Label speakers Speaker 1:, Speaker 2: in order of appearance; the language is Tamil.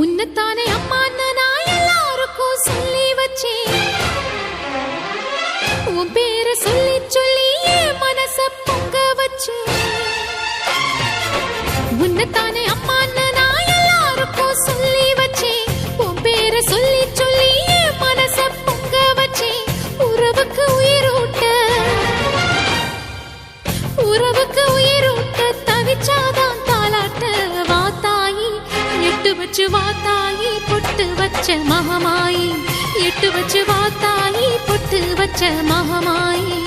Speaker 1: உன்னத்தானே அம்மான்னு நான் எல்லாருக்கும் சொல்லி வச்சேன். உன் பேரை சொல்லி சொல்லி என் மனச பொங்க வச்சேன். உன்னத்தானே அம்மான்னு நான் எல்லாருக்கும் சொல்லி வச்சேன். உன் பேரை சொல்லி சொல்லி என் மனச பொங்க வச்சேன். உறவுக்கு உயிரூட்ட தவிச்சாதான் தாலாட்ட. வாத்தாயி எட்டு வச்சு வாத்தாயி பொட்டு வச்ச மகமாயி. எட்டு வச்சு வாத்தாயி பொட்டு வச்ச மகமாயி.